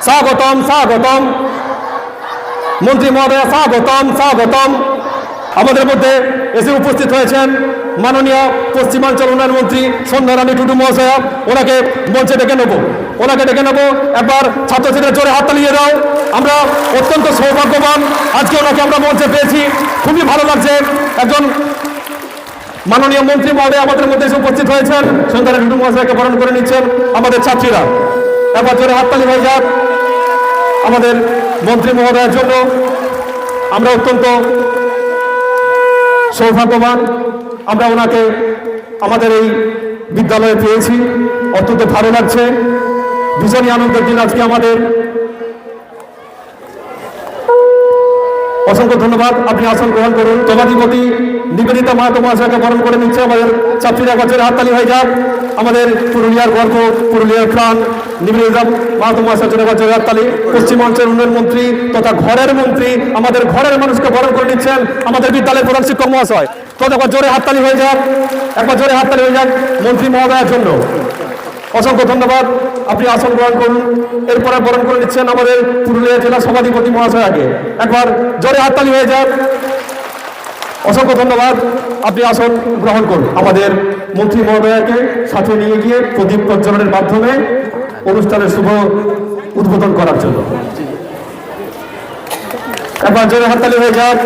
স্বাগতম স্বাগতম মন্ত্রী মহোদয়া, স্বাগতম স্বাগতম। আমাদের মধ্যে এসে উপস্থিত হয়েছেন মাননীয় পশ্চিমাঞ্চল উন্নয়ন মন্ত্রী সন্ধ্যা রানী টুডু মহাশয়া। ওনাকে মঞ্চে ডেকে নেবো, একবার ছাত্রছাত্রীদের জোরে হাত তালিয়ে দাও। আমরা অত্যন্ত সৌভাগ্যবান, আজকে ওনাকে আমরা মঞ্চে পেয়েছি, খুবই ভালো লাগছে। একজন মাননীয় মন্ত্রী মহোদয় আমাদের মধ্যে এসে উপস্থিত হয়েছেন, সন্ধ্যা রানী টুডু মহাশয়কে বরণ করে নিচ্ছেন আমাদের ছাত্রীরা। একবার জোরে হাততালি হয়ে যাক আমাদের মন্ত্রী মহোদয়ের জন্য। আমরা অত্যন্ত সৌভাগ্যবান, আমরা ওনাকে আমাদের এই বিদ্যালয়ে পেয়েছি, অত্যন্ত ভালো লাগছে। ভীষণই আনন্দের দিন আজকে আমাদের। অসংখ্য ধন্যবাদ, আপনি আসন গ্রহণ করুন। সভাধিপতি নিবেদিতা মাহাতো মহাশয়কে বরণ করে নিচ্ছে আমাদের ছাত্রীরা। বছরের হাততালি হয়ে যাক আমাদের পুরুলিয়ার গর্ব, পুরুলিয়ার প্রাণ নিবেদিতা মাহাতো মহাশয়ের জন্য বছরের হাততালি। পশ্চিমাঞ্চল উন্নয়ন মন্ত্রী তথা ঘরের মন্ত্রী, আমাদের ঘরের মানুষকে বরণ করে নিচ্ছেন আমাদের বিদ্যালয়ের প্রধান শিক্ষক মহাশয়। তো একবার জোরে হাততালি হয়ে যাক, মন্ত্রী মহোদয়ের জন্য। অসংখ্য ধন্যবাদ, আপনি আসন গ্রহণ করুন। এরপরে বরণ করে নিচ্ছেন আমাদের পুরুলিয়া জেলা সভাধিপতি মহাশয়াকে। একবার জোরে হাততালি হয়ে যাক। অসংখ্য ধন্যবাদ, আপনি আসন গ্রহণ করুন। আমাদের মন্ত্রী মহোদয়াকে সাথে নিয়ে গিয়ে প্রদীপ প্রজ্বলনের মাধ্যমে অনুষ্ঠানের শুভ উদ্বোধন করার জন্য একবার জোরে হাততালি হয়ে যাক।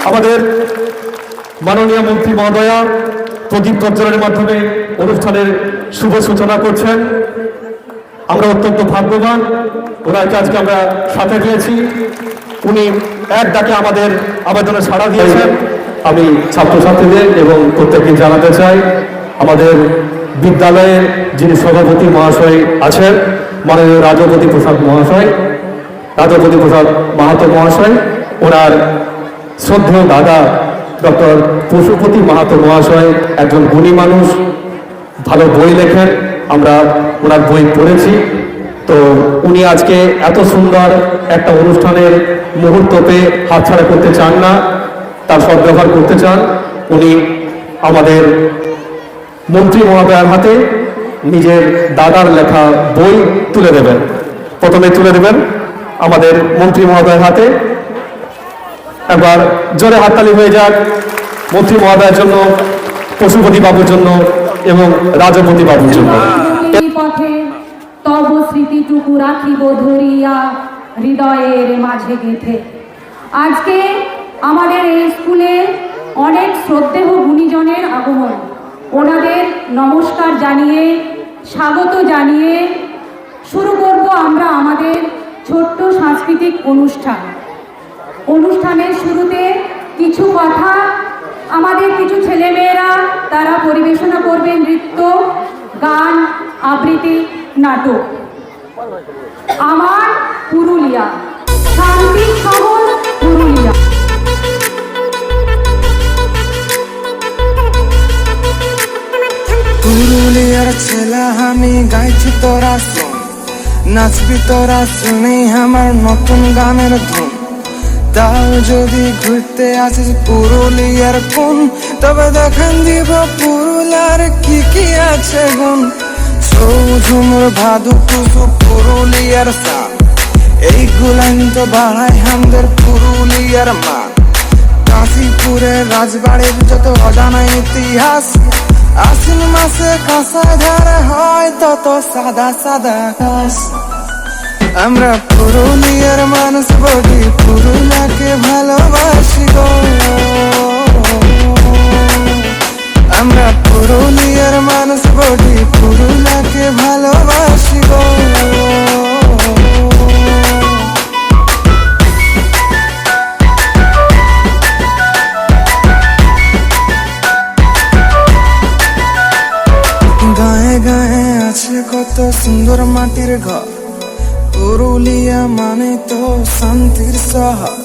আমাদের মাননীয় মন্ত্রী মহোদয়া প্রদীপ প্রজ্বলনের মাধ্যমে অনুষ্ঠানের শুভ সূচনা করছেন। আমরা অত্যন্ত ভাগ্যবান, ওনাকে আজকে আমরা সাথে পেয়েছি। উনি এক ডাকে আমাদের আবেদনে সাড়া দিয়েছেন। আমি ছাত্রছাত্রীদের এবং প্রত্যেককে জানাতে চাই, আমাদের বিদ্যালয়ের যিনি সভাপতি মহাশয় আছেন মাননীয় রাজপতি প্রসাদ মাহাতো মহাশয়, ওনার শ্রদ্ধেয় দাদা ডক্টর পশুপতি মাহাতো মহাশয় একজন গুণী মানুষ, ভালো বই লেখেন, আমরা ওনার বই পড়েছি। তো উনি আজকে এত সুন্দর একটা অনুষ্ঠানের মুহূর্ত পেয়ে হাতছাড়া করতে চান না, তার সদ্ব্যবহার করতে চান। উনি আমাদের মন্ত্রী মহোদয়ের হাতে নিজের দাদার লেখা বই তুলে দেবেন। প্রথমে তুলে দেবেন আমাদের মন্ত্রী মহোদয়ের হাতে। একবার জোরে হাততালি হয়ে যাক মন্ত্রী মহোদয়ের জন্য, পশুপতি বাবুর জন্য এবং রাজপতি বাবুর জন্য। পথে তব স্মৃতিটুকু রাখিব ধরিয়া হৃদয়ের মাঝে গেঁথে। আজকে আমাদের এই স্কুলে অনেক শ্রদ্ধেয় গুণীজনের আগমন। ওনাদের নমস্কার জানিয়ে, স্বাগত জানিয়ে শুরু করব আমরা আমাদের ছোট্ট সাংস্কৃতিক অনুষ্ঠানের শুরুতে কিছু কথা আমাদের কিছু ছেলেমেয়েরা তারা পরিবেশনা করবে নৃত্য, গান, আবৃত্তি, নাটক। আমার পুরুলিয়া, শান্তি শহর পুরুলিয়া। পুরুলিয়ার ছেলা আমি গাইছি তোরা শুন, নাচবি তোরা শুনি আমার নতুন গানের ধুন। তাও যদি ঘুরতে আসিস পুরুলিয়ার কোন, তবে দেখান দিব পুরুলিয়ার কি কি আছে গুণ। ঝুমুর ভাদু টুসু পুরুলিয়ার সাপ, এই গুলান তো বাড়ায় আমাদের পুরুলিয়ার মান। কাশীপুরের রাজবাড়ির যত অজানা ইতিহাস, আশ্বিন মাসে কাঁসায় ধারে হয় তত সাদা সাদা আকাশ। আমরা পুরুলিয়ার মানুষ বলি পুরুলিয়াকে ভালোবাসি গো। আমরা পুরুলিয়ার মানুষ বলি পুরুলিয়াকে ভালোবাসি গো। গায়ে গায়ে আছে কত সুন্দর মাটির ঘর, পুরুলিয়া মানে তো শান্তির শহর।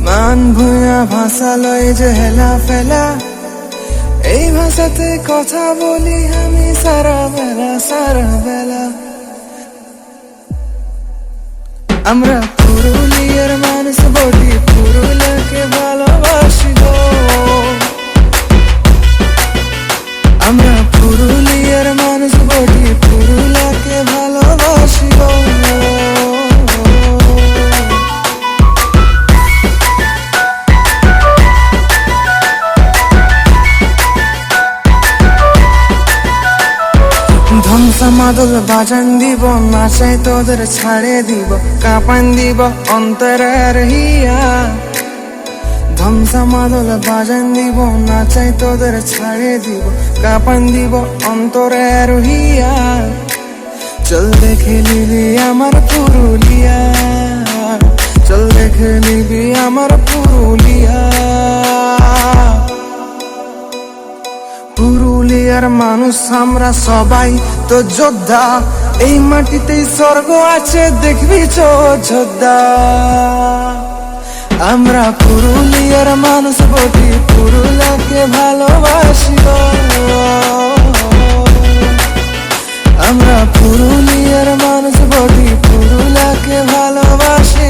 মান ভূয়া ভাষা লয় যে হেলা ফেলা, এই ভাষাতে কথা বলি আমি সারা বেলা। আমরা পুরুলিয়ার মানুষ বলি পুরুলিয়াকে ভালোবাসি গো। আমরা পুরুলিয়ার মানুষ বলি পুরুলিয়াকে ভালোবাসি গো। বাজান দিব, নাচাই তোদের ছাড়ে দিব, কাঁপান দিব অন্তরের হিয়া। ধ্বংসা মাদল বাজান দিব, নাচাই তোদের ছাড়ে দিব, কাঁপান দিব অন্তরের হিয়া। চল দেখে নিবি আমার পুরুলিয়া, চল দেখে নিবি আমার পুরুলিয়া। পুরুলিয়ার মানুষ আমরা সবাই তো যোদ্ধা, এই মাটিতেই স্বর্গ আছে দেখবি যোদ্ধা। আমরা পুরুলিয়ার মানুষ বলি, পুরুলিয়াকে ভালোবাসি। আমরা পুরুলিয়ার মানুষ বলি, পুরুলিয়াকে ভালোবাসি।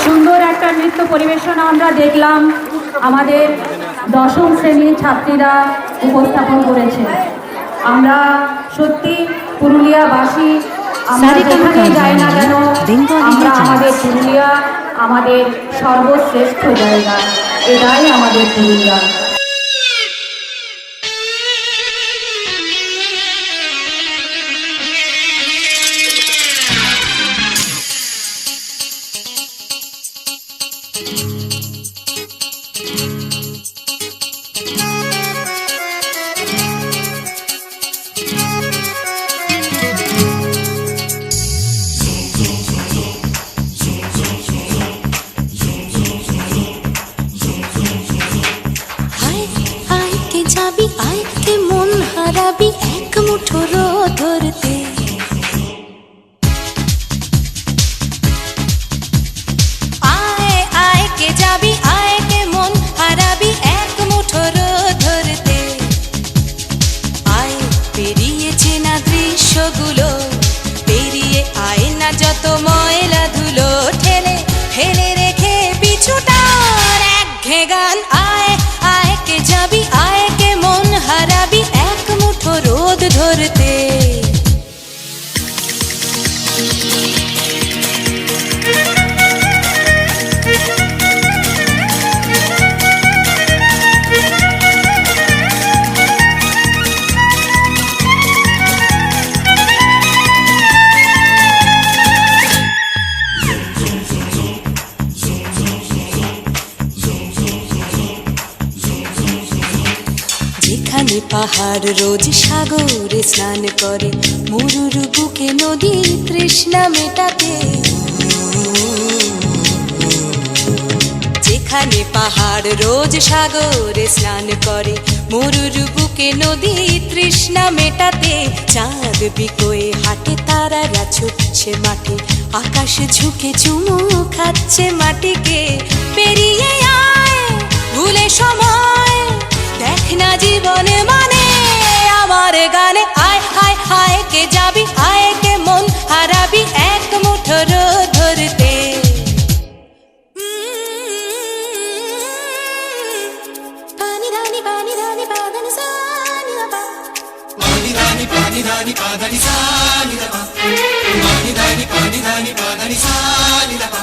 সুন্দর একটা নৃত্য পরিবেশনা আমরা দেখলাম, আমাদের দশম শ্রেণীর ছাত্রীরা উপস্থাপন করেছে। আমরা সত্যি পুরুলিয়াবাসী, আমরা যেখানে যাই না কেন আমরা আমাদের পুরুলিয়া আমাদের সর্বশ্রেষ্ঠ জায়গা, এটাই আমাদের পুরুলিয়া। আয় কে মন হারাবি এক মুঠো ধরতে, আয় আয় কে যাবি, আয় কে মন হারাবি এক মুঠো ধরতে। আয় পেরিয়েছে না দৃশ্যগুলো, পেরিয়ে আয় না যত ময়লা ধুলো, ঠেলে ফেলে রেখে পিছুটার একঘে গান। আয় আয় কে যাবি, আয় কে মন হারাবি এক মুঠো রোদ ধরতে। যেখানে পাহাড় রোজ সাগরে স্নান করে, মরুর বুকে নদী তৃষ্ণা মেটাতে। যেখানে পাহাড় রোজ সাগরে স্নান করে, মরুর বুকে নদী তৃষ্ণা মেটাতে। চাঁদ বিকোয়ে হাটে তারারা ছুটছে মাঠে, আকাশ ঝুঁকে চুমু খাচ্ছে মাটিকে। পেরিয়ে আয় ভুলে সময়, দেখ না জীবনে মানে আমার গানে। আয় আয় আয় কে যাবি, আয় কে মন হারাবি এক মুঠো রোদ ধরতে। পানি ধানি পানি ধানি পাদানি সানি দাবা, পানি ধানি পাদানি সানি দাবা, পানি ধানি পাদানি সানি দাবা।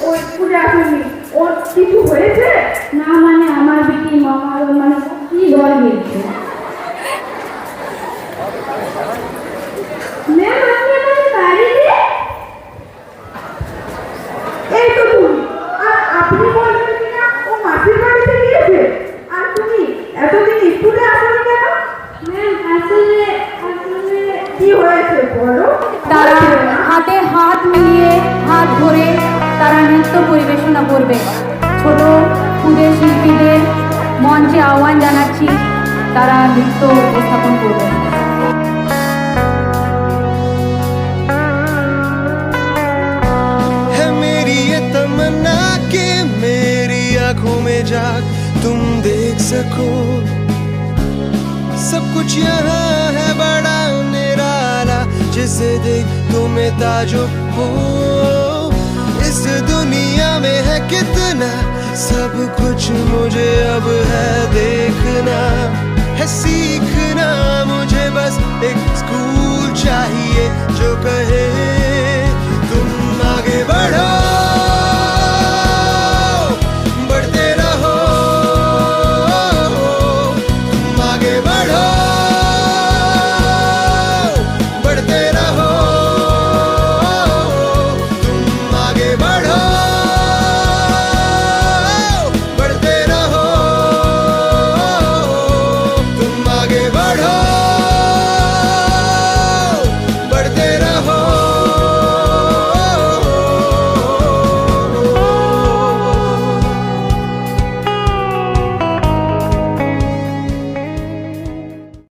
ওই স্কুলে আসেনি, ওর কিছু হয়েছে না? মানে আমার বিটি মামার মানে কি জ্বর হয়েছে। ম্যাম আপনি আমাকে বাড়িতে এই তো তুমি, আর আপনি বলছেন কিনা ও মাসির বাড়িতে গিয়েছে, আর তুমি এতদিন স্কুলে আসনি কেন? ম্যাম আসলে কি হয়েছে বলো। তারা হাতে হাত মিলিয়ে হাত ধরে তারা নৃত্য পরিবেশনা করবে। ছোট ক্ষুদে শিল্পীদের মঞ্চে আহ্বান জানাচ্ছি, তারা নৃত্য উপস্থাপন করবে। है मेरी ये तमन्ना कि मेरी आंखों में जाग तुम देख सको। सब कुछ यहाँ है बड़ा निराला, जिसे देख तुम्हें ताजुब हो। इस दुनिया में है कितना सब कुछ मुझे अब है देखना, है सीखना मुझे बस एक स्कूल चाहिए जो कहे